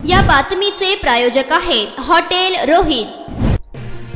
या बातमीचे प्रायोजक आहेत हॉटेल रोहित।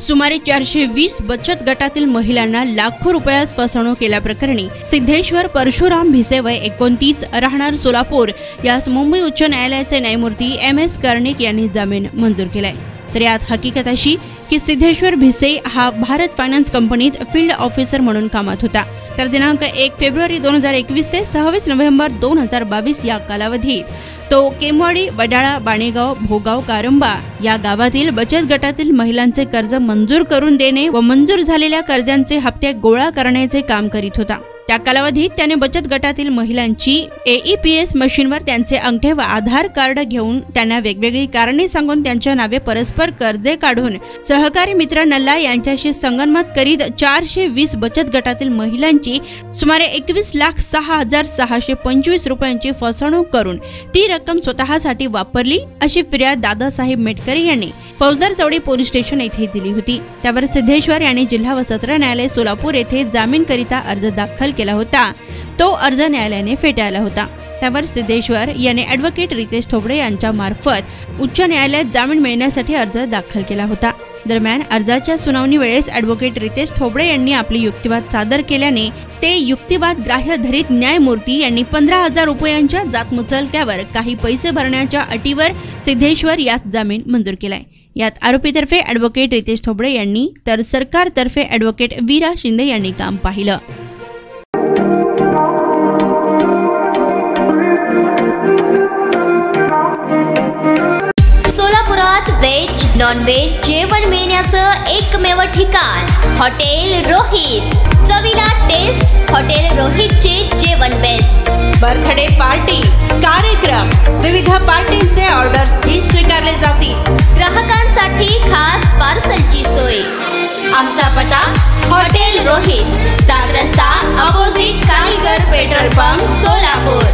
सुमारे 420 बचत गटातील महिलांना लाखो रुपयास फसवणूक केल्याप्रकरणी सिद्धेश्वर परशुराम भिसे वय 29 राहणार सोलापूर यास मुंबई उच्च न्यायालयाचे न्यायमूर्ती MS कर्णिक यांनी जामीन मंजूर केलाय। तर यात हकीकत अशी की सिद्धेश्वर भिसे हा भारत फायनान्स कंपनीत फील्ड ऑफिसर म्हणून कामात होता। तर दिनांक 1 फेब्रुवारी 2021 ते 26 नोव्हेंबर 2022 या कालावधीत तो केमवाडी, वडाळा, बाणेगाव, भोगाव, कारंबा या गावातील बचत गटातील महिलांचे कर्ज मंजूर करून देणे व मंजूर झालेल्या कर्जांचे हप्ते गोळा करण्याचे काम करीत होता। त्या कालावधीत त्याने बचत गटातील महिलांची AEPS मशीनवर त्यांचे अंगठे व आधार कार्ड घेऊन त्यांना वेगवेगळी कारणे सांगून त्यांच्या नावे परस्पर कर्जे काढून सहकारी मित्र नल्ला यांच्याशी संगनमत करीत 420 बचत गटातील महिलांची सुमारे 21,06,625 रुपयांची फसवणूक करून ती रक्कम स्वतःसाठी वापरली अशी फिर्याद दादासाहेब मेटकरी यांनी फौजदार चौडी पोलीस स्टेशन येथे दिली होती। त्यावर सिद्धेश्वर यांनी जिल्हा व सत्र न्यायालय सोलापूर येथे जामीनकरिता अर्ज दाखल केला होता। तो अर्ज न्यायालयाने फेटाळला होता। त्यावर सिद्धेश्वर याने ॲडव्होकेट रितेश थोबडे यांच्या मार्फत उच्च न्यायालयात जामीन मिळण्यासाठी अर्ज दाखल केला होता। दरम्यान अर्जाच्या सुनावणी वेळेस ॲडव्होकेट रितेश थोबडे यांनी आपले युक्तिवाद सादर केल्याने ते युक्तिवाद ग्राह्य धरीत न्यायमूर्ती यांनी 15,000 रुपयांच्या जातमुचलक्यावर काही पैसे भरण्याच्या अटीवर सिद्धेश्वर यास जामीन मंजूर केलाय। यात आरोपीतर्फे ॲडव्होकेट रितेश थोबडे यांनी तर सरकारतर्फे ॲडव्होकेट वीरा शिंदे यांनी काम पाहिलं। सोलापुरात व्हेज नॉन व्हेज जेवण मिळण्याचं एकमेव ठिकाण हॉटेल रोहित। चवीला टेस्ट हॉटेल रोहितचे जेवण बेस्ट। बर्थडे पार्टी, कार्यक्रम, विविध पार्टींचे ऑर्डर्स ही स्वीकारले जातील। ग्राहकांसाठी खास पार्सलची सोय। आमचा पत्ता हॉटेल रोहित, दादरस्ता अपोजिट कारीगर पेट्रोल पंप सोलापूर।